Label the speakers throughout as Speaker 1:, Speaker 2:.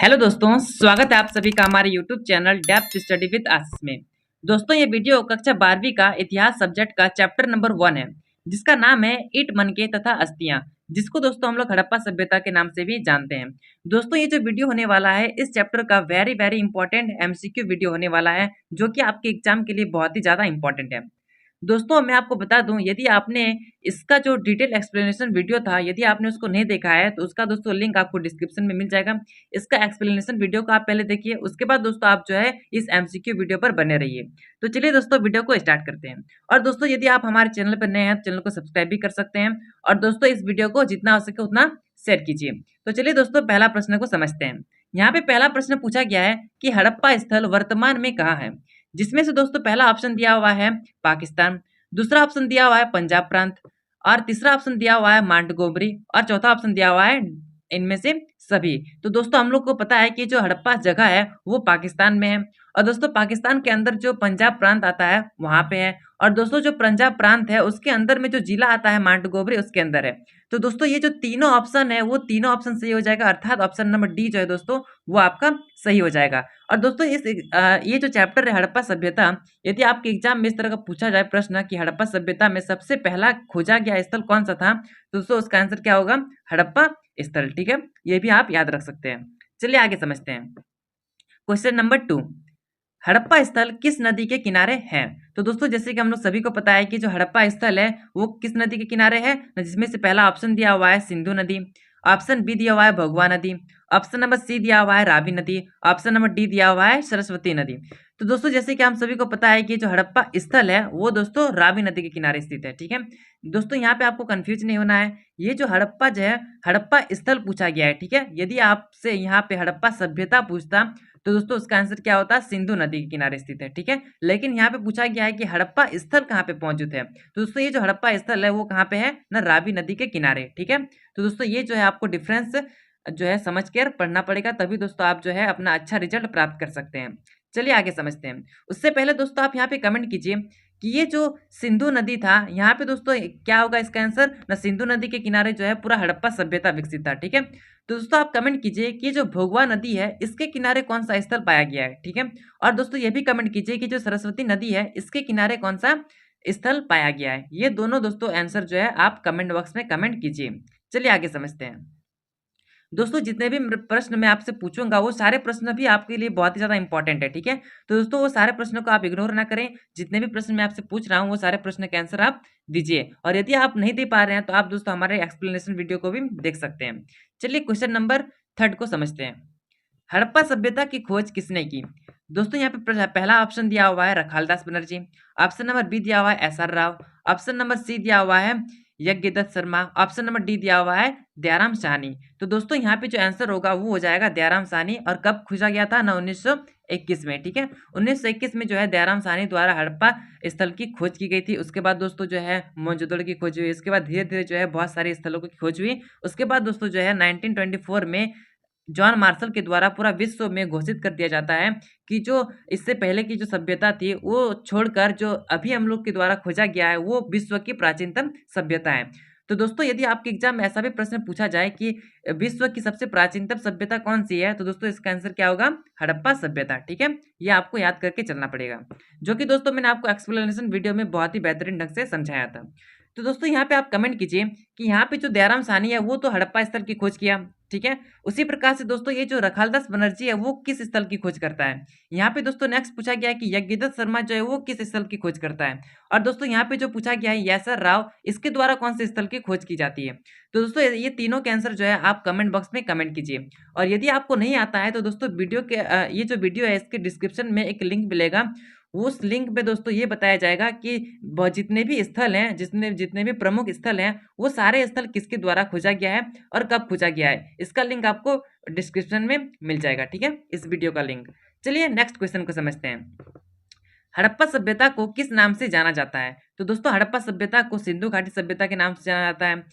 Speaker 1: Hello दोस्तों, स्वागत है आप सभी का हमारे YouTube channel depth study with Ashish में। दोस्तों, ये वीडियो कक्षा 12वीं का इतिहास सब्जेक्ट का चैप्टर नंबर 1 है, जिसका नाम है ईंट मनके तथा अस्थियां, जिसको दोस्तों हम लोग हड़प्पा सभ्यता के नाम से भी जानते हैं। दोस्तों, ये जो वीडियो होने वाला है इस चैप्टर का very very important MCQ video होने वाला है, जो कि आपके एग्जाम के लिए बहुत ही ज्यादा इंपॉर्टेंट है। दोस्तों, मैं आपको बता दूं, यदि आपने इसका जो डिटेल एक्सप्लेनेशन वीडियो था, यदि आपने उसको नहीं देखा है तो उसका दोस्तों लिंक आपको डिस्क्रिप्शन में मिल जाएगा। इसका एक्सप्लेनेशन वीडियो को आप पहले देखिए, उसके बाद दोस्तों आप जो है इस एमसीक्यू वीडियो पर बने रहिए। तो चलिए दोस्तों, वीडियो को स्टार्ट करते हैं। और दोस्तों, यदि आप हमारे चैनल पर नए हैं तो चैनल को सब्सक्राइब भी कर सकते हैं। और दोस्तों, इस वीडियो को जितना हो सके उतना शेयर कीजिए। तो चलिए दोस्तों, पहला प्रश्न को समझते हैं। यहाँ पे पहला प्रश्न पूछा गया है कि हड़प्पा स्थल वर्तमान में कहाँ है, जिसमें से दोस्तों पहला ऑप्शन दिया हुआ है पाकिस्तान, दूसरा ऑप्शन दिया हुआ है पंजाब प्रांत, और तीसरा ऑप्शन दिया हुआ है मांटगोमरी, और चौथा ऑप्शन दिया हुआ है इनमें से सभी। तो दोस्तों, हम लोग को पता है कि जो हड़प्पा जगह है वो पाकिस्तान में है, और दोस्तों पाकिस्तान के अंदर जो पंजाब प्रांत आता है वहां पे है, और दोस्तों जो पंजाब प्रांत है उसके अंदर में जो जिला आता है मांटगोमरी उसके अंदर है। तो दोस्तों, ये जो तीनों ऑप्शन है वो तीनों ऑप्शन सही हो जाएगा, अर्थात ऑप्शन नंबर डी जो है दोस्तों वो आपका सही हो जाएगा। और दोस्तों ये जो चैप्टर है हड़प्पा सभ्यता, यदि आपके एग्जाम में इस तरह का पूछा जाए प्रश्न कि हड़प्पा सभ्यता में सबसे पहला खोजा गया स्थल कौन सा था, तो दोस्तों उसका आंसर क्या होगा? हड़प्पा स्थल। ठीक है, ये भी आप याद रख सकते हैं। चलिए आगे समझते हैं। क्वेश्चन नंबर 2, हड़प्पा स्थल किस नदी के किनारे है? तो दोस्तों, जैसे कि हम लोग सभी को पता है कि जो हड़प्पा स्थल है वो किस नदी के किनारे है, जिसमें से पहला ऑप्शन दिया हुआ है सिंधु नदी, ऑप्शन बी दिया हुआ है भगवा नदी, ऑप्शन नंबर सी दिया हुआ है रावी नदी, ऑप्शन नंबर डी दिया हुआ है सरस्वती नदी। तो दोस्तों, जैसे कि हम सभी को पता है कि जो हड़प्पा स्थल है वो दोस्तों रावी नदी के किनारे स्थित है। ठीक है दोस्तों, यहाँ पे आपको कंफ्यूज नहीं होना है। ये जो हड़प्पा जो है हड़प्पा स्थल पूछा गया है। ठीक है, यदि आपसे यहाँ पे हड़प्पा सभ्यता पूछता तो दोस्तों उसका आंसर क्या होता? सिंधु नदी के किनारे स्थित है। ठीक है, लेकिन यहाँ पे पूछा गया है कि हड़प्पा स्थल कहाँ पे मौजूद है। तो दोस्तों, ये जो हड़प्पा स्थल है वो कहाँ पे है ना? रावी नदी के किनारे। ठीक है, तो दोस्तों ये जो है आपको डिफरेंस जो है समझ कर पढ़ना पड़ेगा, तभी दोस्तों आप जो है अपना अच्छा रिजल्ट प्राप्त कर सकते हैं। चलिए आगे समझते हैं। उससे पहले दोस्तों आप यहाँ पे कमेंट कीजिए कि ये जो सिंधु नदी था, यहाँ पे दोस्तों क्या होगा इसका आंसर? ना सिंधु नदी के किनारे जो है पूरा हड़प्पा सभ्यता विकसित था। ठीक है, तो दोस्तों आप कमेंट कीजिए कि जो भोगवा नदी है इसके किनारे कौन सा स्थल पाया गया है। ठीक है, और दोस्तों ये भी कमेंट कीजिए कि जो सरस्वती नदी है इसके किनारे कौन सा स्थल पाया गया है। ये दोनों दोस्तों आंसर जो है आप कमेंट बॉक्स में कमेंट कीजिए। चलिए आगे समझते हैं। दोस्तों, जितने भी प्रश्न मैं आपसे पूछूंगा वो सारे प्रश्न भी आपके लिए बहुत ही ज्यादा इंपॉर्टेंट है। ठीक है, तो दोस्तों वो सारे प्रश्नों को आप इग्नोर ना करें। जितने भी प्रश्न मैं आपसे पूछ रहा हूँ वो सारे प्रश्न के आंसर आप दीजिए, और यदि आप नहीं दे पा रहे हैं तो आप दोस्तों हमारे एक्सप्लेनेशन वीडियो को भी देख सकते हैं। चलिए क्वेश्चन नंबर 3 को समझते हैं। हड़प्पा सभ्यता की खोज किसने की? दोस्तों, यहाँ पे पहला ऑप्शन दिया हुआ है Rakhaldas Banerji, option number B दिया हुआ है S R Rao, option number C दिया हुआ है Yagyadatta Sharma, option number D दिया हुआ है दयाराम साहनी। तो दोस्तों यहाँ पे जो आंसर होगा वो हो जाएगा दयाराम साहनी। और कब खोजा गया था ना? 1921 में। ठीक है, 1921 में जो है दयाराम साहनी द्वारा हड़प्पा स्थल की खोज की गई थी। उसके बाद दोस्तों जो है मोहनजोदड़ो की खोज हुई, उसके बाद धीरे धीरे जो है बहुत सारे स्थलों की खोज हुई। उसके बाद दोस्तों जो है 1924 में जॉन मार्शल के द्वारा पूरा विश्व में घोषित कर दिया जाता है कि जो इससे पहले की जो सभ्यता थी वो छोड़कर जो अभी हम लोग के द्वारा खोजा गया है वो विश्व की प्राचीनतम सभ्यता है। तो दोस्तों, यदि आपके एग्जाम में ऐसा भी प्रश्न पूछा जाए कि विश्व की सबसे प्राचीनतम सभ्यता कौन सी है, तो दोस्तों इसका आंसर क्या होगा? हड़प्पा सभ्यता। ठीक है, ये आपको याद करके चलना पड़ेगा, जो कि दोस्तों मैंने आपको एक्सप्लेनेशन वीडियो में बहुत ही बेहतरीन ढंग से समझाया था। तो दोस्तों यहाँ पे आप कमेंट कीजिए कि यहाँ पे जो दयाराम साहनी है वो तो हड़प्पा स्थल की खोज किया। ठीक है, उसी प्रकार से दोस्तों ये जो रखालदास बनर्जी है वो किस स्थल की खोज करता है? यहाँ पे दोस्तों नेक्स्ट पूछा गया है कि यज्ञदत्त शर्मा जो है वो किस स्थल की खोज करता है? और दोस्तों यहाँ पे जो पूछा गया है यासर राव, इसके द्वारा कौन से स्थल की खोज की जाती है? तो दोस्तों ये तीनों के आंसर जो है आप कमेंट बॉक्स में कमेंट कीजिए। और यदि आपको नहीं आता है तो दोस्तों वीडियो के ये जो वीडियो है इसके डिस्क्रिप्शन में एक लिंक मिलेगा। उस लिंक पे दोस्तों ये बताया जाएगा कि जितने भी स्थल हैं, जितने जितने भी प्रमुख स्थल हैं, वो सारे स्थल किसके द्वारा खोजा गया है और कब खोजा गया है। इसका लिंक आपको डिस्क्रिप्शन में मिल जाएगा। ठीक है, इस वीडियो का लिंक। चलिए नेक्स्ट क्वेश्चन को समझते हैं। हड़प्पा सभ्यता को किस नाम से जाना जाता है? तो दोस्तों हड़प्पा सभ्यता को सिंधु घाटी सभ्यता के नाम से जाना जाता है,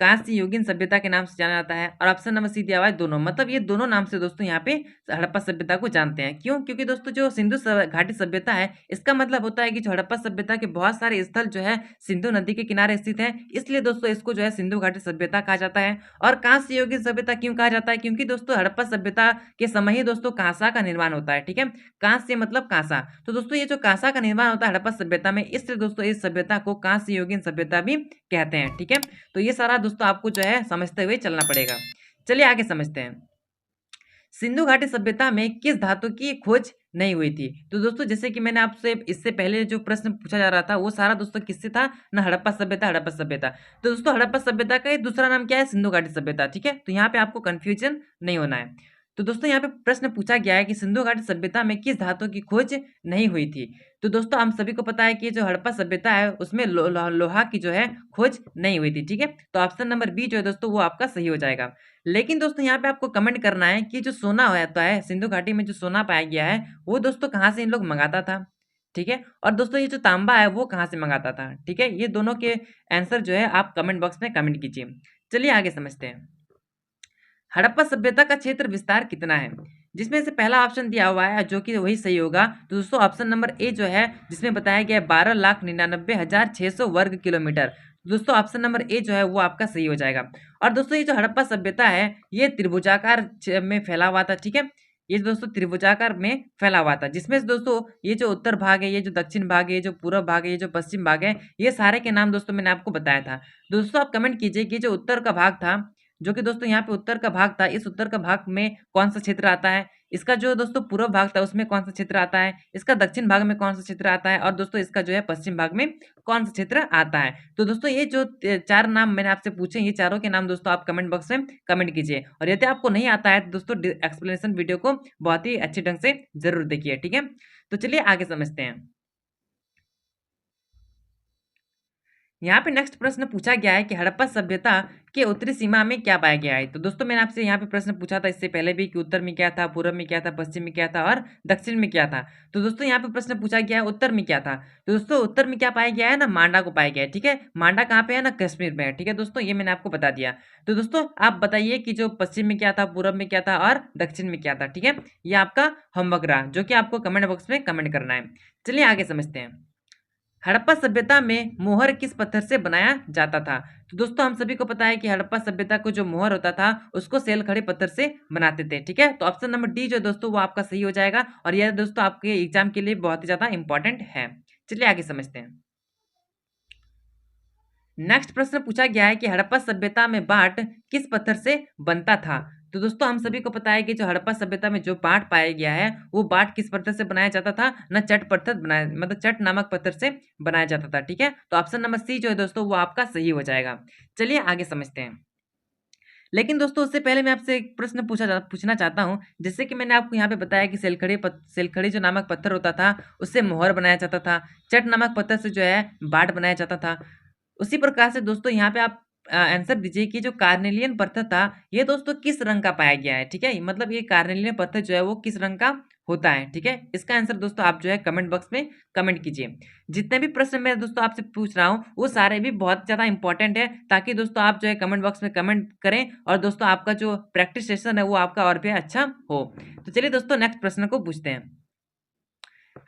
Speaker 1: कांस्य युगीन सभ्यता के नाम से जाना जाता है। और ऑप्शन नंबर सी दिया हुआ है दोनों, मतलब ये दोनों नाम से दोस्तों यहाँ पे हड़प्पा सभ्यता को जानते हैं। क्यों? क्योंकि दोस्तों जो सिंधु घाटी सभ्यता है, इसका मतलब होता है कि जो हड़प्पा सभ्यता के बहुत सारे स्थल जो है सिंधु नदी के किनारे स्थित है, इसलिए दोस्तों इसको जो है सिंधु घाटी सभ्यता कहा जाता है। और कांस्य युगीन सभ्यता क्यों कहा जाता है? क्योंकि दोस्तों हड़प्पा सभ्यता के समय ही दोस्तों कांसा का निर्माण होता है। ठीक है, कांस्य मतलब कांसा। तो दोस्तों ये जो कांसा का निर्माण होता है हड़प्पा सभ्यता में, इसलिए दोस्तों इस सभ्यता को कांस्य युगीन सभ्यता भी कहते हैं। ठीक है, तो ये सारा दोस्तों आपको जो है समझते हुए चलना पड़ेगा। चलिए आगे समझते हैं। सिंधु घाटी सभ्यता में किस धातु की खोज नहीं हुई थी? तो दोस्तों जैसे कि मैंने आपसे इससे पहले जो प्रश्न पूछा जा रहा था वो सारा दोस्तों किससे था ना, हड़प्पा सभ्यता, हड़प्पा सभ्यता। तो दोस्तों हड़प्पा सभ्यता का दूसरा नाम क्या है? सिंधु घाटी सभ्यता। ठीक है, तो यहाँ पे आपको कंफ्यूजन नहीं होना है। तो दोस्तों यहाँ पे प्रश्न पूछा गया है कि सिंधु घाटी सभ्यता में किस धातु की खोज नहीं हुई थी? तो दोस्तों हम सभी को पता है कि जो हड़प्पा सभ्यता है उसमें लोहा की जो है खोज नहीं हुई थी। ठीक है, तो ऑप्शन नंबर बी जो है दोस्तों वो आपका सही हो जाएगा। लेकिन दोस्तों यहाँ पे आपको कमेंट करना है कि जो सोना होता है सिंधु घाटी में, जो सोना पाया गया है वो दोस्तों कहाँ से इन लोग मंगाता था? ठीक है, और दोस्तों ये जो तांबा है वो कहाँ से मंगाता था? ठीक है, ये दोनों के आंसर जो है आप कमेंट बॉक्स में कमेंट कीजिए। चलिए आगे समझते हैं। हड़प्पा सभ्यता का क्षेत्र विस्तार कितना है? जिसमें से पहला ऑप्शन दिया हुआ है जो कि वही सही होगा। तो दोस्तों ऑप्शन नंबर ए जो है जिसमें बताया गया है 12,99,600 वर्ग किलोमीटर। तो दोस्तों ऑप्शन नंबर ए जो है वो आपका सही हो जाएगा। और दोस्तों ये जो हड़प्पा सभ्यता है ये त्रिभुजाकार में फैला हुआ था। ठीक है, ये दोस्तों त्रिभुजाकार में फैला हुआ था, जिसमें से दोस्तों ये जो उत्तर भाग है, ये जो दक्षिण भाग है, ये जो पूर्व भाग है, ये जो पश्चिम भाग है, ये सारे के नाम दोस्तों मैंने आपको बताया था। दोस्तों आप कमेंट कीजिए कि जो उत्तर का भाग था, जो कि दोस्तों यहाँ पे उत्तर का भाग था, इस उत्तर का भाग में कौन सा क्षेत्र आता है? इसका जो दोस्तों पूर्व भाग था उसमें कौन सा क्षेत्र आता है? इसका दक्षिण भाग में कौन सा क्षेत्र आता है? और दोस्तों इसका जो है पश्चिम भाग में कौन सा क्षेत्र आता है? तो दोस्तों ये जो चार नाम मैंने आपसे पूछे, ये चारों के नाम दोस्तों आप कमेंट बॉक्स में कमेंट कीजिए। और यदि आपको नहीं आता है तो दोस्तों एक्सप्लेनेशन वीडियो को बहुत ही अच्छे ढंग से जरूर देखिए। ठीक है, तो चलिए आगे समझते हैं। यहाँ पे नेक्स्ट प्रश्न पूछा गया है कि हड़प्पा सभ्यता के उत्तरी सीमा में क्या पाया गया है? तो दोस्तों मैंने आपसे यहाँ पे प्रश्न पूछा था इससे पहले भी कि उत्तर में क्या था, पूर्व में क्या था, पश्चिम में क्या था और दक्षिण में क्या था। तो दोस्तों यहाँ पे प्रश्न पूछा गया है उत्तर में क्या था। तो दोस्तों उत्तर में क्या पाया गया है ना, मांडा को पाया गया है। ठीक है, मांडा कहाँ पे है ना, कश्मीर में है। ठीक है दोस्तों, ये मैंने आपको बता दिया। तो दोस्तों आप बताइए कि जो पश्चिम में क्या था, पूर्व में क्या था और दक्षिण में क्या था। ठीक है, ये आपका होमवर्क रहा जो कि आपको कमेंट बॉक्स में कमेंट करना है। चलिए आगे समझते हैं। हड़प्पा सभ्यता में मोहर किस पत्थर से बनाया जाता था? तो दोस्तों हम सभी को पता है कि हड़प्पा सभ्यता को जो मोहर होता था उसको सेल खड़े पत्थर से बनाते थे। ठीक है, तो ऑप्शन नंबर डी जो दोस्तों वो आपका सही हो जाएगा। और यह दोस्तों आपके एग्जाम के लिए बहुत ही ज्यादा इंपॉर्टेंट है। चलिए आगे समझते हैं। नेक्स्ट प्रश्न पूछा गया है कि हड़प्पा सभ्यता में बाट किस पत्थर से बनता था? तो दोस्तों हम सभी को पता है कि जो हड़प्पा सभ्यता में जो बाट पाया गया है वो बाट किस पत्थर से बनाया जाता था ना, चट पत्थर बनाया, मतलब चट नामक पत्थर से बनाया जाता था। ठीक है, तो ऑप्शन नंबर सी जो है दोस्तों वो आपका सही हो जाएगा। चलिए आगे समझते हैं। लेकिन दोस्तों उससे पहले मैं आपसे एक प्रश्न पूछना चाहता हूँ। जैसे कि मैंने आपको यहाँ पे बताया कि सेलखड़ी जो नामक पत्थर होता था उससे मोहर बनाया जाता था, चट नामक पत्थर से जो है बाट बनाया जाता था। उसी प्रकार से दोस्तों यहाँ पे आप आंसर दीजिए कि जो कार्नेलियन पत्थर था ये दोस्तों किस रंग का पाया गया है? ठीक है, मतलब ये कार्नेलियन पत्थर जो है वो किस रंग का होता है? ठीक है, इसका आंसर दोस्तों आप जो है कमेंट बॉक्स में कमेंट कीजिए। जितने भी प्रश्न मैं दोस्तों आपसे पूछ रहा हूँ वो सारे भी बहुत ज़्यादा इंपॉर्टेंट है, ताकि दोस्तों आप जो है कमेंट बॉक्स में कमेंट करें और दोस्तों आपका जो प्रैक्टिस सेशन है वो आपका और भी अच्छा हो। तो चलिए दोस्तों नेक्स्ट प्रश्न को पूछते हैं।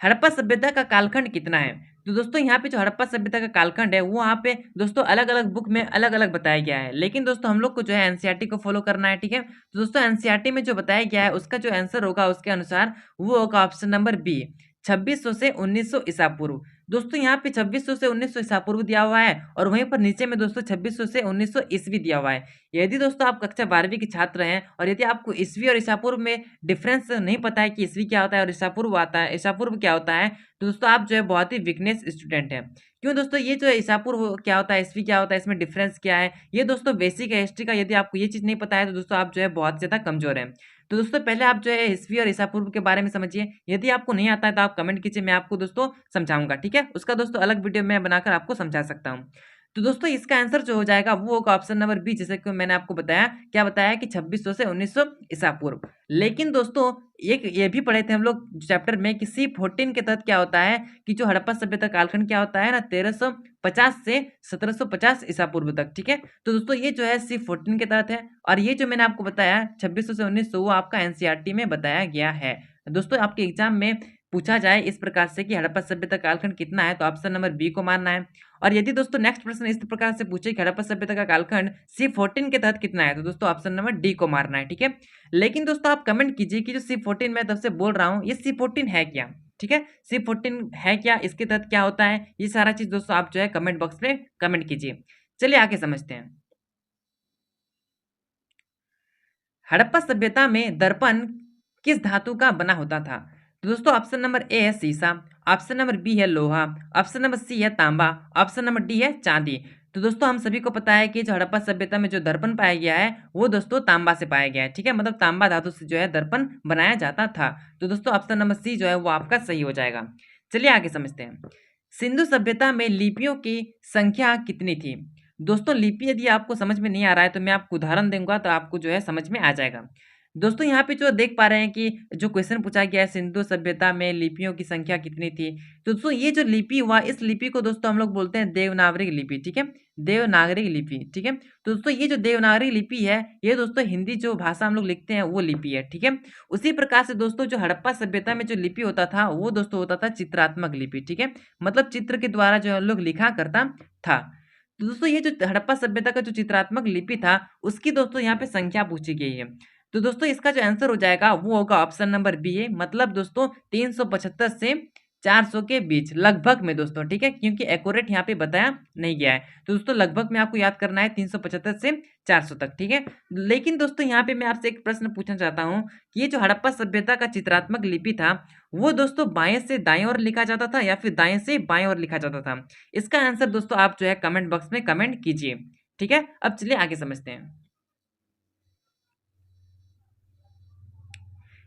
Speaker 1: हड़प्पा सभ्यता का कालखंड कितना है? तो दोस्तों यहाँ पे जो हड़प्पा सभ्यता का कालखंड है वो यहाँ पे दोस्तों अलग अलग बुक में अलग अलग बताया गया है, लेकिन दोस्तों हम लोग को जो है एनसीईआरटी को फॉलो करना है। ठीक है, तो दोस्तों एनसीईआरटी में जो बताया गया है उसका जो आंसर होगा उसके अनुसार वो होगा ऑप्शन नंबर बी, 2600 से 1900 ईसा पूर्व। दोस्तों यहाँ पे 2600 से 1900 ईसा पूर्व दिया हुआ है और वहीं पर नीचे में दोस्तों 2600 से 1900 ईस्वी दिया हुआ है। यदि दोस्तों आप कक्षा 12वीं के छात्र हैं और यदि आपको ईस्वी और ईसा पूर्व में डिफरेंस नहीं पता है कि ईस्वी क्या होता है और ईसा पूर्व आता है, ईसा पूर्व क्या होता है, तो दोस्तों आप जो है बहुत ही वीकनेस स्टूडेंट हैं। क्यों दोस्तों, ये जो ईसा पूर्व क्या होता है, ईस्वी क्या होता है, इसमें डिफरेंस क्या है, ये दोस्तों बेसिक है हिस्ट्री का। यदि आपको ये चीज़ नहीं पता है तो दोस्तों आप जो है बहुत ज़्यादा कमजोर हैं। तो दोस्तों पहले आप जो है ईस्वी और ईसा पूर्व के बारे में समझिए। यदि आपको नहीं आता है तो आप कमेंट कीजिए, मैं आपको दोस्तों समझाऊंगा। ठीक है, उसका दोस्तों अलग वीडियो मैं बनाकर आपको समझा सकता हूँ। तो दोस्तों इसका आंसर जो हो जाएगा वो होगा ऑप्शन नंबर बी, जैसे कि मैंने आपको बताया, क्या बताया कि 2600 से 1900 ईसा पूर्व। लेकिन दोस्तों एक ये भी पढ़े थे हम लोग चैप्टर में कि C14 के तहत क्या होता है कि जो हड़प्पा सभ्यता कालखंड क्या होता है ना 1350 से 1750 ईसा पूर्व तक। ठीक है, तो दोस्तों ये जो है C14 के तहत है, और ये जो मैंने आपको बताया 2600 से 1900 वो आपका एनसीईआरटी में बताया गया है। दोस्तों आपके एग्जाम में पूछा जाए इस प्रकार से कि हड़प्पा सभ्यता कालखंड कितना है, तो ऑप्शन नंबर बी को मानना है। और यदि दोस्तों नेक्स्ट प्रश्न इस प्रकार से पूछे कि हड़प्पा सभ्यता का कालखंड C14 के तहत कितना है, तो दोस्तों ऑप्शन नंबर डी को मारना है। ठीक है, लेकिन दोस्तों आप कमेंट कीजिए कि जो C14 मैं तब से बोल रहा हूँ ये C14 है क्या। ठीक है, C14 है क्या, इसके तहत क्या होता है, ये सारा चीज दोस्तों आप जो है कमेंट बॉक्स में कमेंट कीजिए। चलिए आगे समझते हैं। हड़प्पा सभ्यता में दर्पण किस धातु का बना होता था, तो दोस्तों ऑप्शन नंबर ए है सीसा, ऑप्शन नंबर बी है लोहा, ऑप्शन नंबर सी है तांबा, ऑप्शन नंबर डी है चांदी। तो दोस्तों हम सभी को पता है कि जो हड़प्पा सभ्यता में जो दर्पण पाया गया है वो दोस्तों तांबा से पाया गया है। ठीक है, मतलब तांबा धातु से जो है दर्पण बनाया जाता था। तो दोस्तों ऑप्शन नंबर सी जो है वो आपका सही हो जाएगा। चलिए आगे समझते हैं। सिंधु सभ्यता में लिपियों की संख्या कितनी थी। दोस्तों लिपि यदि आपको समझ में नहीं आ रहा है तो मैं आपको उदाहरण दूंगा तो आपको जो है समझ में आ जाएगा। दोस्तों यहाँ पे जो देख पा रहे हैं कि जो क्वेश्चन पूछा गया है सिंधु सभ्यता में लिपियों की संख्या कितनी थी, तो दोस्तों ये जो लिपि हुआ इस लिपि को दोस्तों हम लोग बोलते हैं देवनागरी लिपि। ठीक है, देवनागरी लिपि। ठीक है, तो दोस्तों ये जो देवनागरी लिपि है ये दोस्तों हिंदी जो भाषा हम लोग लिखते हैं वो लिपि है। ठीक है, उसी प्रकार से दोस्तों जो हड़प्पा सभ्यता में जो लिपि होता था वो दोस्तों होता था चित्रात्मक लिपि। ठीक है, मतलब चित्र के द्वारा जो हम लोग लिखा करता था। तो दोस्तों ये जो हड़प्पा सभ्यता का जो चित्रात्मक लिपि था उसकी दोस्तों यहाँ पे संख्या पूछी गई है। तो दोस्तों इसका जो आंसर हो जाएगा वो होगा ऑप्शन नंबर बी है, मतलब दोस्तों 375 से 400 के बीच लगभग में दोस्तों। ठीक है, क्योंकि एक्यूरेट यहाँ पे बताया नहीं गया है, तो दोस्तों लगभग में आपको याद करना है 375 से 400 तक। ठीक है, लेकिन दोस्तों यहाँ पे मैं आपसे एक प्रश्न पूछना चाहता हूँ कि ये जो हड़प्पा सभ्यता का चित्रात्मक लिपि था वो दोस्तों बाएं से दाएं ओर लिखा जाता था या फिर दाएं से बाएं ओर लिखा जाता था। इसका आंसर दोस्तों आप जो है कमेंट बॉक्स में कमेंट कीजिए। ठीक है, अब चलिए आगे समझते हैं।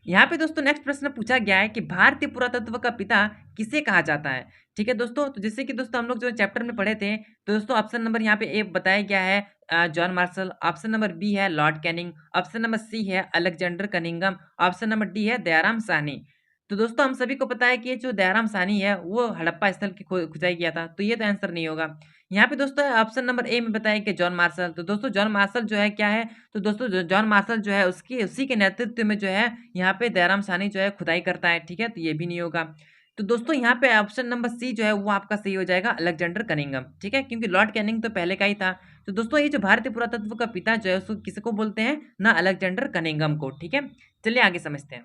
Speaker 1: यहाँ पे दोस्तों नेक्स्ट प्रश्न पूछा गया है कि भारतीय पुरातत्व का पिता किसे कहा जाता है। ठीक है दोस्तों, तो जैसे कि दोस्तों हम लोग जो चैप्टर में पढ़े थे तो दोस्तों ऑप्शन नंबर यहाँ पे ए बताया गया है John Marshall, option number B है Lord Canning, option number C है Alexander Cunningham, option number D है दयाराम साहनी। तो दोस्तों हम सभी को पता है कि ये जो दयाराम साहनी है वो हड़प्पा स्थल की खुदाई किया था, तो ये तो आंसर नहीं होगा। यहाँ पे दोस्तों ऑप्शन नंबर ए में बताया कि जॉन मार्शल, तो दोस्तों जॉन मार्शल जो है क्या है, तो दोस्तों जॉन मार्शल जो है उसकी उसी के नेतृत्व में जो है यहाँ पे दयाराम साहनी जो है खुदाई करता है। ठीक है, तो ये भी नहीं होगा। तो दोस्तों यहाँ पे ऑप्शन नंबर सी जो है वो आपका सही हो जाएगा अलेक्जेंडर कनिंगम। ठीक है, क्योंकि लॉर्ड कैनिंग तो पहले का ही था। तो दोस्तों ये जो भारतीय पुरातत्व का पिता जो है उसको किसको बोलते हैं ना, अलेक्जेंडर कनिंगम को। ठीक है, चलिए आगे समझते हैं।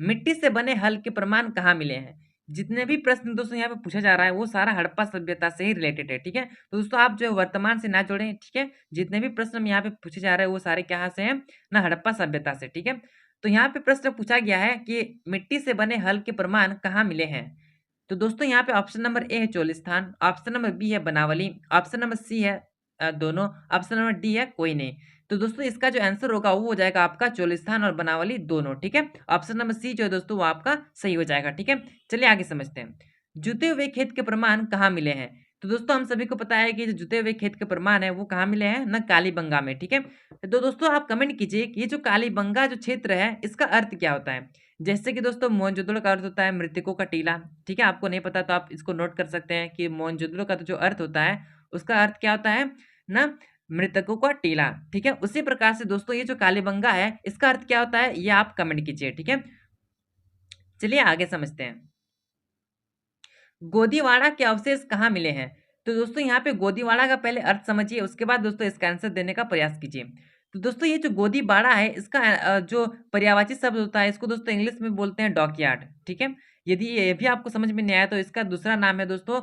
Speaker 1: मिट्टी से बने हल के प्रमाण कहाँ मिले हैं। जितने भी प्रश्न दोस्तों यहाँ पे पूछा जा रहा है वो सारा हड़प्पा सभ्यता से ही रिलेटेड है। ठीक है, तो दोस्तों आप जो है वर्तमान से ना जोड़ें। ठीक है, जितने भी प्रश्न यहाँ पे पूछे जा रहे हैं वो सारे कहाँ से हैं ना, हड़प्पा सभ्यता से। ठीक है, तो यहाँ पे प्रश्न पूछा गया है कि मिट्टी से बने हल के प्रमाण कहाँ मिले हैं। तो दोस्तों यहाँ पे ऑप्शन नंबर ए है चोलिस्तान, ऑप्शन नंबर बी है बनावली, ऑप्शन नंबर सी है दोनों, ऑप्शन नंबर डी है कोई नहीं। तो दोस्तों इसका जो आंसर होगा वो हो जाएगा आपका चोलिस्तान और बनावली दोनों। ठीक है, ऑप्शन नंबर सी जो है दोस्तों वो आपका सही हो जाएगा। ठीक है, चलिए आगे समझते हैं। जुते हुए खेत के प्रमाण कहाँ मिले हैं। तो दोस्तों हम सभी को पता है कि जो जुते हुए खेत के प्रमाण है वो कहाँ मिले हैं ना, कालीबंगा में। ठीक है, तो दोस्तों आप कमेंट कीजिए कि ये जो कालीबंगा जो क्षेत्र है इसका अर्थ क्या होता है। जैसे कि दोस्तों मोहनजोदड़ो का अर्थ होता है मृतकों का टीला। ठीक है, आपको नहीं पता तो आप इसको नोट कर सकते हैं कि मोहनजोदड़ो का तो जो अर्थ होता है उसका अर्थ क्या होता है ना, मृतकों का टीला। ठीक है, उसी प्रकार से दोस्तों ये जो कालीबंगा है इसका अर्थ क्या होता है ये आप कमेंट कीजिए। ठीक है, चलिए आगे समझते हैं। गोदीवाड़ा के अवशेष कहाँ मिले हैं। तो दोस्तों यहाँ पे गोदीवाड़ा का पहले अर्थ समझिए, उसके बाद दोस्तों इसका आंसर देने का प्रयास कीजिए। तो दोस्तों ये जो गोदीवाड़ा है इसका जो पर्यायवाची शब्द होता है इसको दोस्तों इंग्लिश में बोलते हैं डॉकयार्ड। ठीक है, यदि ये भी आपको समझ में नहीं आया तो इसका दूसरा नाम है दोस्तों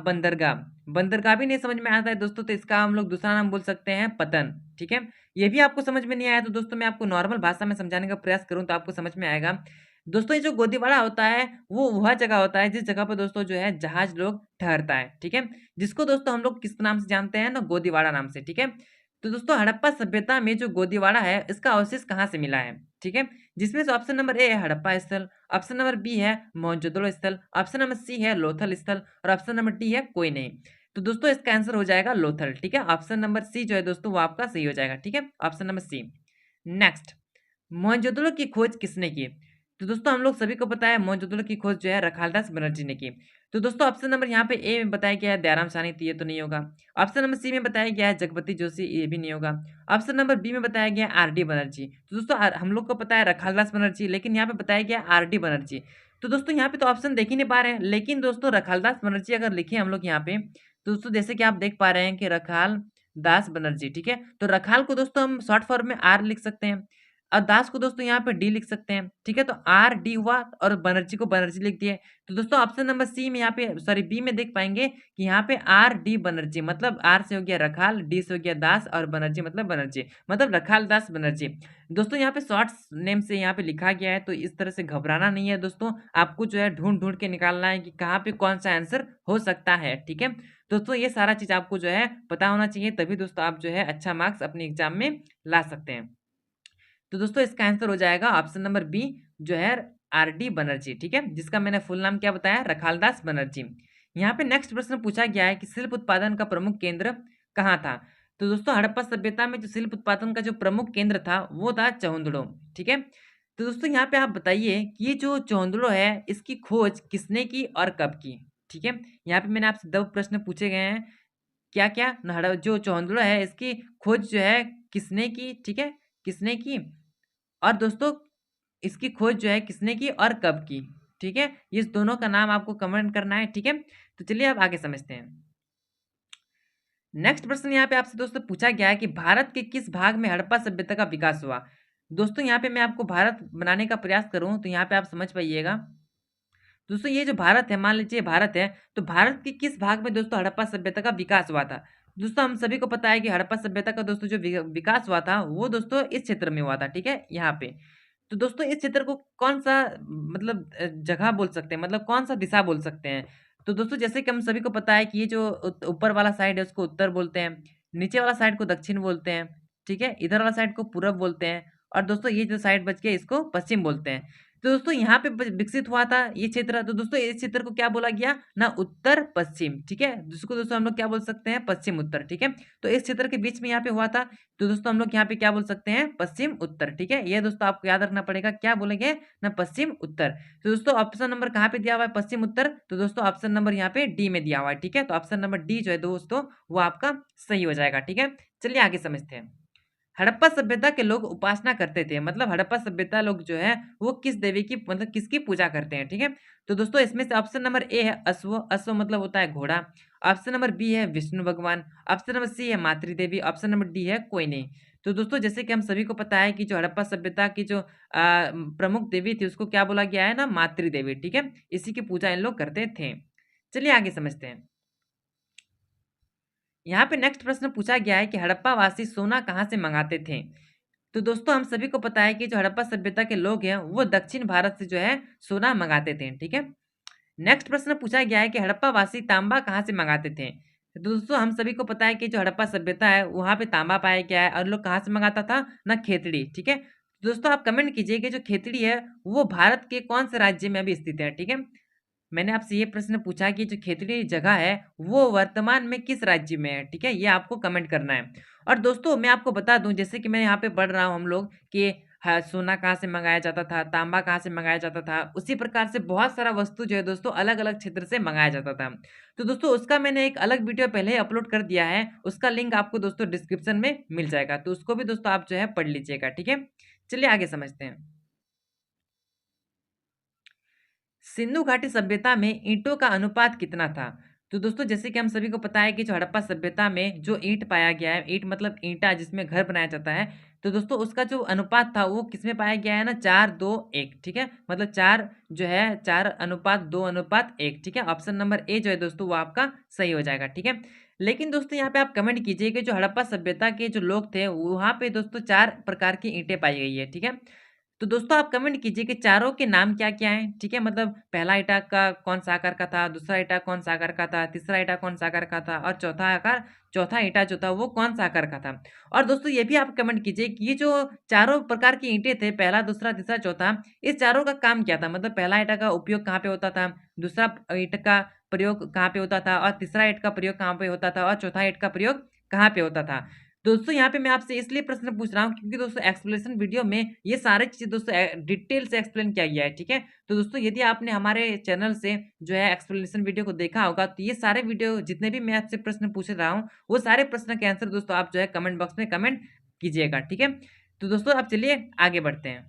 Speaker 1: बंदरगाह। बंदरगाह भी नहीं समझ में आता है दोस्तों तो इसका हम लोग दूसरा नाम बोल सकते हैं पतन। ठीक है, ये भी आपको समझ में नहीं आया तो दोस्तों मैं आपको नॉर्मल भाषा में समझाने का प्रयास करूँ तो आपको समझ में आएगा। दोस्तों ये जो गोदीवाड़ा होता है वो वह जगह होता है जिस जगह पर दोस्तों जो है जहाज लोग ठहरता है। ठीक है, जिसको दोस्तों हम लोग किस नाम से जानते हैं ना, गोदीवाड़ा नाम से। ठीक है, तो दोस्तों हड़प्पा सभ्यता में जो गोदीवाड़ा है इसका अवशेष कहाँ से मिला है। ठीक है, जिसमें से ऑप्शन नंबर ए है हड़प्पा स्थल, ऑप्शन नंबर बी है मोहनजोदड़ो स्थल, ऑप्शन नंबर सी है लोथल स्थल और ऑप्शन नंबर डी है कोई नहीं। तो दोस्तों इसका आंसर हो जाएगा लोथल। ठीक है, ऑप्शन नंबर सी जो है दोस्तों वो आपका सही हो जाएगा। ठीक है, option number C. Next, Mohenjodaro की खोज किसने की? तो दोस्तों हम लोग सभी को पता है मोहनजोदड़ो की खोज जो है रखालदास बनर्जी ने की। तो दोस्तों ऑप्शन नंबर यहाँ पे ए में बताया गया है दयाराम साहनी, तो ये तो नहीं होगा। ऑप्शन नंबर सी में बताया गया है जगपति जोशी, ये भी नहीं होगा। ऑप्शन नंबर बी में बताया गया है आर डी बनर्जी। तो दोस्तों हम लोग को पता है रखालदास बनर्जी, लेकिन यहाँ पे बताया गया आर डी बनर्जी। तो दोस्तों यहाँ पे तो ऑप्शन देख ही नहीं पा रहे हैं, लेकिन दोस्तों रखालदास बनर्जी अगर लिखे हम लोग यहाँ पे, तो दोस्तों जैसे कि आप देख पा रहे हैं कि रखाल दास बनर्जी। ठीक है, तो रखाल को दोस्तों हम शॉर्ट फॉर्म में आर लिख सकते हैं, और दास को दोस्तों यहाँ पे डी लिख सकते हैं। ठीक है, तो आर डी हुआ और बनर्जी को बनर्जी लिख दिए। तो दोस्तों ऑप्शन नंबर सी में यहाँ पे, सॉरी बी में देख पाएंगे कि यहाँ पे आर डी बनर्जी, मतलब आर से हो गया रखाल, डी से हो गया दास, और बनर्जी मतलब बनर्जी, मतलब रखाल दास बनर्जी। दोस्तों यहाँ पे शॉर्ट नेम से यहाँ पे लिखा गया है, तो इस तरह से घबराना नहीं है दोस्तों, आपको जो है ढूंढ ढूंढ के निकालना है कि कहाँ पे कौन सा आंसर हो सकता है। ठीक है दोस्तों, ये सारा चीज आपको जो है पता होना चाहिए, तभी दोस्तों आप जो है अच्छा मार्क्स अपने एग्जाम में ला सकते हैं। तो दोस्तों इसका आंसर हो जाएगा ऑप्शन नंबर बी जो है आर डी बनर्जी। ठीक है, जिसका मैंने फुल नाम क्या बताया, रखालदास बनर्जी। यहाँ पे नेक्स्ट प्रश्न पूछा गया है कि शिल्प उत्पादन का प्रमुख केंद्र कहाँ था? तो दोस्तों हड़प्पा सभ्यता में जो शिल्प उत्पादन का जो प्रमुख केंद्र था वो था चौंदड़ो। ठीक है, तो दोस्तों यहाँ पे आप बताइए कि ये जो चौंदड़ो है इसकी खोज किसने की और कब की? ठीक है, यहाँ पे मैंने आपसे दो प्रश्न पूछे गए हैं, क्या क्या जो चौंदड़ो है इसकी खोज जो है किसने की? ठीक है, किसने की, और दोस्तों इसकी खोज जो है किसने की और कब की? ठीक है, इस दोनों का नाम आपको कमेंट करना है। ठीक है, तो चलिए अब आगे समझते हैं। नेक्स्ट प्रश्न यहाँ पे आपसे दोस्तों पूछा गया है कि भारत के किस भाग में हड़प्पा सभ्यता का विकास हुआ? दोस्तों यहाँ पे मैं आपको भारत बनाने का प्रयास करूं तो यहाँ पे आप समझ पाइएगा। दोस्तों ये जो भारत है, मान लीजिए भारत है, तो भारत के किस भाग में दोस्तों हड़प्पा सभ्यता का विकास हुआ था? दोस्तों हम सभी को पता है कि हड़प्पा सभ्यता का दोस्तों जो विकास हुआ था वो दोस्तों इस क्षेत्र में हुआ था। ठीक है, यहाँ पे तो दोस्तों इस क्षेत्र को कौन सा मतलब जगह बोल सकते हैं, मतलब कौन सा दिशा बोल सकते हैं? तो दोस्तों जैसे कि हम सभी को पता है कि ये जो ऊपर वाला साइड है उसको उत्तर बोलते हैं, नीचे वाला साइड को दक्षिण बोलते हैं। ठीक है, इधर वाला साइड को पूरब बोलते हैं, और दोस्तों ये जो साइड बच गया इसको पश्चिम बोलते हैं। तो दोस्तों यहाँ पे विकसित हुआ था ये क्षेत्र, तो दोस्तों इस क्षेत्र को क्या बोला गया ना, उत्तर पश्चिम। ठीक है, जिसको दोस्तों हम लोग क्या बोल सकते हैं, पश्चिम उत्तर। ठीक है, तो इस क्षेत्र के बीच में यहाँ पे हुआ था, तो दोस्तों हम लोग यहाँ पे क्या बोल सकते हैं, पश्चिम उत्तर। ठीक है, ये दोस्तों आपको याद रखना पड़ेगा, क्या बोलेंगे ना, पश्चिम उत्तर। तो दोस्तों ऑप्शन नंबर कहाँ पे दिया हुआ है, पश्चिम उत्तर, तो दोस्तों ऑप्शन नंबर यहाँ पे डी में दिया हुआ है। ठीक है, तो ऑप्शन नंबर डी जो है दोस्तों वो आपका सही हो जाएगा। ठीक है, चलिए आगे समझते हैं। हड़प्पा सभ्यता के लोग उपासना करते थे, मतलब हड़प्पा सभ्यता लोग जो है वो किस देवी की, मतलब किसकी पूजा करते हैं? ठीक है, तो दोस्तों इसमें से ऑप्शन नंबर ए है अश्व, अश्व मतलब होता है घोड़ा। ऑप्शन नंबर बी है विष्णु भगवान। ऑप्शन नंबर सी है मातृ देवी। ऑप्शन नंबर डी है कोई नहीं। तो दोस्तों जैसे कि हम सभी को पता है कि जो हड़प्पा सभ्यता की जो प्रमुख देवी थी उसको क्या बोला गया है ना, मातृ देवी। ठीक है, इसी की पूजा इन लोग करते थे। चलिए आगे समझते हैं। यहाँ पे नेक्स्ट प्रश्न पूछा गया है कि हड़प्पा वासी सोना कहाँ से मंगाते थे? तो दोस्तों हम सभी को पता है कि जो हड़प्पा सभ्यता के लोग हैं वो दक्षिण भारत से जो है सोना मंगाते थे। ठीक है, नेक्स्ट प्रश्न पूछा गया है कि हड़प्पा वासी तांबा कहाँ से मंगाते थे? तो दोस्तों हम सभी को पता है कि जो हड़प्पा सभ्यता है वहाँ पे तांबा पाया गया है, और लोग कहाँ से मंगाता था ना, खेतड़ी। ठीक है, दोस्तों आप कमेंट कीजिए कि जो खेतड़ी है वो भारत के कौन से राज्य में अभी स्थित है? ठीक है, मैंने आपसे ये प्रश्न पूछा कि जो खेतड़ी जगह है वो वर्तमान में किस राज्य में है? ठीक है, ये आपको कमेंट करना है। और दोस्तों मैं आपको बता दूं, जैसे कि मैं यहाँ पे पढ़ रहा हूँ हम लोग कि हाँ, सोना कहाँ से मंगाया जाता था, तांबा कहाँ से मंगाया जाता था, उसी प्रकार से बहुत सारा वस्तु जो है दोस्तों अलग अलग क्षेत्र से मंगाया जाता था। तो दोस्तों उसका मैंने एक अलग वीडियो पहले ही अपलोड कर दिया है, उसका लिंक आपको दोस्तों डिस्क्रिप्शन में मिल जाएगा, तो उसको भी दोस्तों आप जो है पढ़ लीजिएगा। ठीक है, चलिए आगे समझते हैं। सिंधु घाटी सभ्यता में ईंटों का अनुपात कितना था? तो दोस्तों जैसे कि हम सभी को पता है कि जो हड़प्पा सभ्यता में जो ईंट पाया गया है, ईंट मतलब ईंटा जिसमें घर बनाया जाता है, तो दोस्तों उसका जो अनुपात था वो किसमें पाया गया है ना, 4:2:1। ठीक है, मतलब 4 जो है 4:2:1। ठीक है, ऑप्शन नंबर ए जो है दोस्तों वो आपका सही हो जाएगा। ठीक है, लेकिन दोस्तों यहाँ पे आप कमेंट कीजिए कि जो हड़प्पा सभ्यता के जो लोग थे वहाँ पे दोस्तों 4 प्रकार की ईंटें पाई गई है। ठीक है, तो दोस्तों आप कमेंट कीजिए कि चारों के नाम क्या-क्या हैं? ठीक है, मतलब पहला ईंटा का कौन सा आकार का था, दूसरा ईंटा कौन सा आकार का था, तीसरा ईंटा कौन सा आकार का था, और चौथा ईंटा जो था वो कौन सा आकार का था। और दोस्तों ये भी आप कमेंट कीजिए कि ये जो चारों प्रकार की ईंटें थे, पहला, दूसरा, तीसरा, चौथा, इस चारों का काम क्या था? मतलब पहला ईंटा का उपयोग कहाँ पे होता था, दूसरा ईंट का प्रयोग कहाँ पे होता था, और तीसरा एट का प्रयोग कहाँ पे होता था, और चौथा एट का प्रयोग कहाँ पे होता था। दोस्तों यहाँ पे मैं आपसे इसलिए प्रश्न पूछ रहा हूँ क्योंकि दोस्तों एक्सप्लेनेशन वीडियो में ये सारी चीज़ दोस्तों डिटेल से एक्सप्लेन किया गया है, ठीक है। तो दोस्तों यदि आपने हमारे चैनल से जो है एक्सप्लेनेशन वीडियो को देखा होगा, तो ये सारे वीडियो जितने भी मैं आपसे प्रश्न पूछ रहा हूँ, वो सारे प्रश्न के आंसर दोस्तों आप जो है कमेंट बॉक्स में कमेंट कीजिएगा, ठीक है। तो दोस्तों अब चलिए आगे बढ़ते हैं।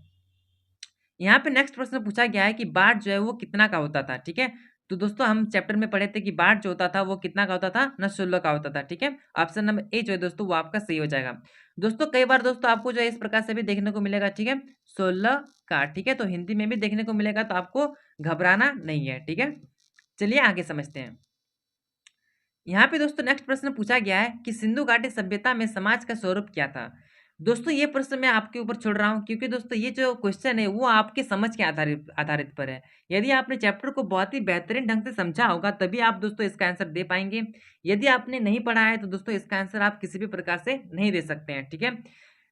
Speaker 1: यहाँ पे नेक्स्ट प्रश्न पूछा गया है कि बाढ़ जो है वो कितना का होता था, ठीक है। तो दोस्तों हम चैप्टर में पढ़े थे कि बाढ़ जो होता था वो कितना का होता था ना, 16 का होता था, ठीक है। ऑप्शन नंबर ए जो है दोस्तों वो आपका सही हो जाएगा। दोस्तों कई बार दोस्तों आपको जो है इस प्रकार से भी देखने को मिलेगा, ठीक है, 16 का, ठीक है। तो हिंदी में भी देखने को मिलेगा, तो आपको घबराना नहीं है, ठीक है। चलिए आगे समझते हैं। यहाँ पे दोस्तों नेक्स्ट प्रश्न पूछा गया है कि सिंधु घाटी सभ्यता में समाज का स्वरूप क्या था। दोस्तों ये प्रश्न मैं आपके ऊपर छोड़ रहा हूँ क्योंकि दोस्तों ये जो क्वेश्चन है वो आपके समझ के आधारित आधारित पर है। यदि आपने चैप्टर को बहुत ही बेहतरीन ढंग से समझा होगा तभी आप दोस्तों इसका आंसर दे पाएंगे। यदि आपने नहीं पढ़ा है तो दोस्तों इसका आंसर आप किसी भी प्रकार से नहीं दे सकते हैं, ठीक है।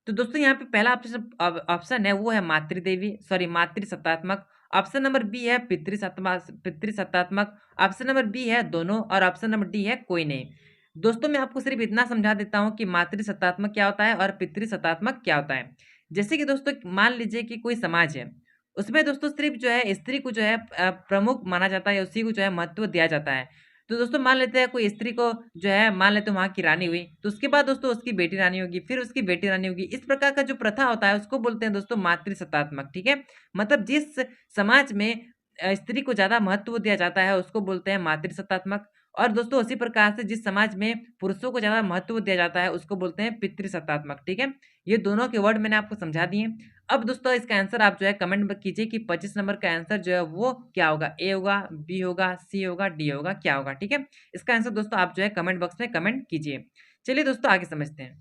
Speaker 1: तो दोस्तों यहाँ पे पहला ऑप्शन ऑप्शन है वो है मातृदेवी, सॉरी मातृसत्तात्मक। ऑप्शन नंबर बी है पितृसत्तात्मक। ऑप्शन नंबर बी है दोनों, और ऑप्शन नंबर डी है कोई नहीं। दोस्तों मैं आपको सिर्फ इतना समझा देता हूँ कि मातृसत्तात्मक क्या होता है और पितृसत्तात्मक क्या होता है। जैसे कि दोस्तों मान लीजिए कि कोई समाज है, उसमें दोस्तों सिर्फ जो है स्त्री को जो है प्रमुख माना जाता है, उसी को जो है महत्व दिया जाता है। तो दोस्तों मान लेते हैं कोई स्त्री को जो है मान लेते हैं वहाँ की रानी हुई, तो उसके बाद दोस्तों उसकी बेटी रानी होगी, फिर उसकी बेटी रानी होगी। इस प्रकार का जो प्रथा होता है उसको बोलते हैं दोस्तों मातृसत्तात्मक, ठीक है। मतलब जिस समाज में स्त्री को ज़्यादा महत्व दिया जाता है उसको बोलते हैं मातृसत्तात्मक। और दोस्तों उसी प्रकार से जिस समाज में पुरुषों को ज़्यादा महत्व दिया जाता है उसको बोलते हैं पितृसत्तात्मक, ठीक है। ये दोनों के वर्ड मैंने आपको समझा दिए। अब दोस्तों इसका आंसर आप जो है कमेंट में कीजिए कि 25 नंबर का आंसर जो है वो क्या होगा, ए होगा, बी होगा, सी होगा, डी होगा, क्या होगा, ठीक है। इसका आंसर दोस्तों आप जो है कमेंट बॉक्स में कमेंट कीजिए। चलिए दोस्तों आगे समझते हैं।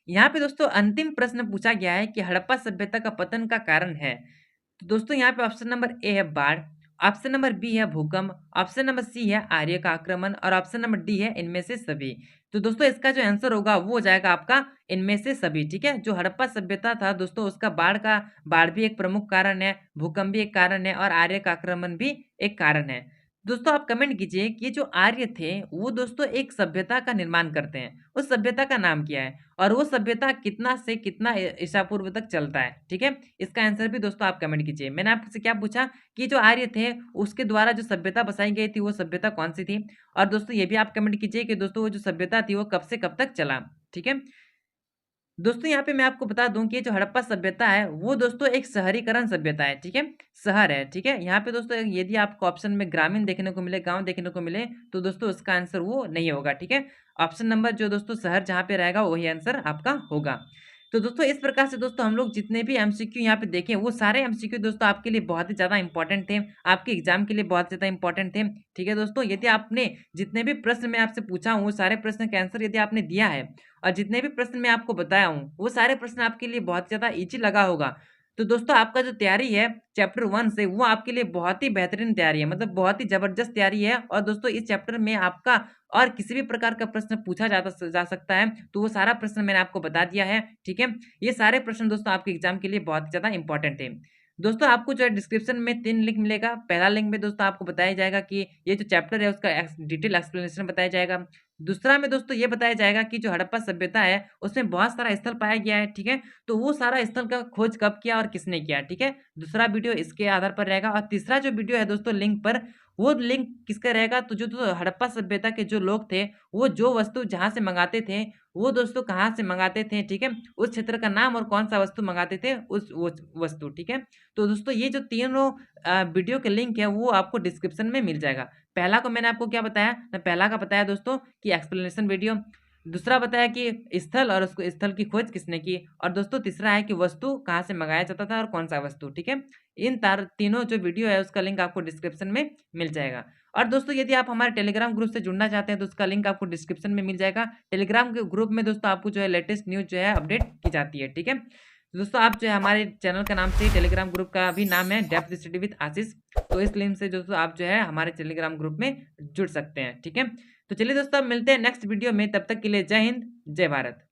Speaker 1: यहाँ पे दोस्तों अंतिम प्रश्न पूछा गया है कि हड़प्पा सभ्यता का पतन का कारण है। तो दोस्तों यहाँ पे ऑप्शन नंबर ए है बाढ़, ऑप्शन नंबर बी है भूकंप, ऑप्शन नंबर सी है आर्य का आक्रमण, और ऑप्शन नंबर डी है इनमें से सभी। तो दोस्तों इसका जो आंसर होगा वो हो जाएगा आपका इनमें से सभी, ठीक है। जो हड़प्पा सभ्यता था दोस्तों उसका बाढ़ भी एक प्रमुख कारण है, भूकंप भी एक कारण है, और आर्य का आक्रमण भी एक कारण है। दोस्तों आप कमेंट कीजिए कि ये जो आर्य थे वो दोस्तों एक सभ्यता का निर्माण करते हैं, उस सभ्यता का नाम क्या है, और वो सभ्यता कितना से कितना ईसा पूर्व तक चलता है, ठीक है। इसका आंसर भी दोस्तों आप कमेंट कीजिए। मैंने आपसे क्या पूछा कि जो आर्य थे उसके द्वारा जो सभ्यता बसाई गई थी वो सभ्यता कौन सी थी, और दोस्तों ये भी आप कमेंट कीजिए कि दोस्तों वो जो सभ्यता थी वो कब से कब तक चला, ठीक है। दोस्तों यहाँ पे मैं आपको बता दूं कि ये जो हड़प्पा सभ्यता है वो दोस्तों एक शहरीकरण सभ्यता है, ठीक है, शहर है, ठीक है। यहाँ पे दोस्तों यदि आपको ऑप्शन में ग्रामीण देखने को मिले, गांव देखने को मिले, तो दोस्तों उसका आंसर वो नहीं होगा, ठीक है। ऑप्शन नंबर जो दोस्तों शहर जहाँ पे रहेगा वही आंसर आपका होगा। तो दोस्तों इस प्रकार से दोस्तों हम लोग जितने भी एमसीक्यू यहाँ पे देखें वो सारे एमसीक्यू दोस्तों आपके लिए बहुत ही ज़्यादा इंपॉर्टेंट थे, आपके एग्जाम के लिए बहुत ज़्यादा इंपॉर्टेंट थे, ठीक है दोस्तों। यदि आपने जितने भी प्रश्न मैं आपसे पूछा हूँ वो सारे प्रश्न का आंसर यदि आपने दिया है, और जितने भी प्रश्न मैं आपको बताया हूँ वो सारे प्रश्न आपके लिए बहुत ज़्यादा ईजी लगा होगा, तो दोस्तों आपका जो तैयारी है चैप्टर 1 से वो आपके लिए बहुत ही बेहतरीन तैयारी है, मतलब बहुत ही ज़बरदस्त तैयारी है। और दोस्तों इस चैप्टर में आपका और किसी भी प्रकार का प्रश्न पूछा जा सकता है, तो वो सारा प्रश्न मैंने आपको बता दिया है, ठीक है। ये सारे प्रश्न दोस्तों आपके एग्जाम के लिए बहुत ज़्यादा इंपॉर्टेंट है। दोस्तों आपको जो है डिस्क्रिप्शन में 3 लिंक मिलेगा। पहला लिंक में दोस्तों आपको बताया जाएगा कि ये जो चैप्टर है उसका डिटेल एक्सप्लेनेशन बताया जाएगा। दूसरा में दोस्तों ये बताया जाएगा कि जो हड़प्पा सभ्यता है उसमें बहुत सारा स्थल पाया गया है, ठीक है। तो वो सारा स्थल का खोज कब किया और किसने किया, ठीक है। दूसरा वीडियो इसके आधार पर रहेगा। और तीसरा जो वीडियो है दोस्तों लिंक पर, वो लिंक किसका रहेगा, तो जो हड़प्पा सभ्यता के जो लोग थे वो जो वस्तु जहाँ से मंगाते थे वो दोस्तों कहाँ से मंगाते थे, ठीक है, उस क्षेत्र का नाम और कौन सा वस्तु मंगाते थे उस वो वस्तु, ठीक है। तो दोस्तों ये जो तीनों वीडियो के लिंक है वो आपको डिस्क्रिप्शन में मिल जाएगा। पहला को मैंने आपको क्या बताया, मैं पहला का बताया दोस्तों कि एक्सप्लेनेशन वीडियो, दूसरा बताया कि स्थल और उसको स्थल की खोज किसने की, और दोस्तों तीसरा है कि वस्तु कहाँ से मंगाया जाता था और कौन सा वस्तु, ठीक है। इन तीनों जो वीडियो है उसका लिंक आपको डिस्क्रिप्शन में मिल जाएगा। और दोस्तों यदि आप हमारे टेलीग्राम ग्रुप से जुड़ना चाहते हैं तो उसका लिंक आपको डिस्क्रिप्शन में मिल जाएगा। टेलीग्राम के ग्रुप में दोस्तों आपको जो है लेटेस्ट न्यूज जो है अपडेट की जाती है, ठीक है। दोस्तों आप जो है हमारे चैनल का नाम से टेलीग्राम ग्रुप का भी नाम है डेप्थ स्टडी विद आशीष, तो इस लिंक से दोस्तों आप जो है हमारे टेलीग्राम ग्रुप में जुड़ सकते हैं, ठीक है। तो चलिए दोस्तों मिलते हैं नेक्स्ट वीडियो में, तब तक के लिए जय हिंद जय भारत।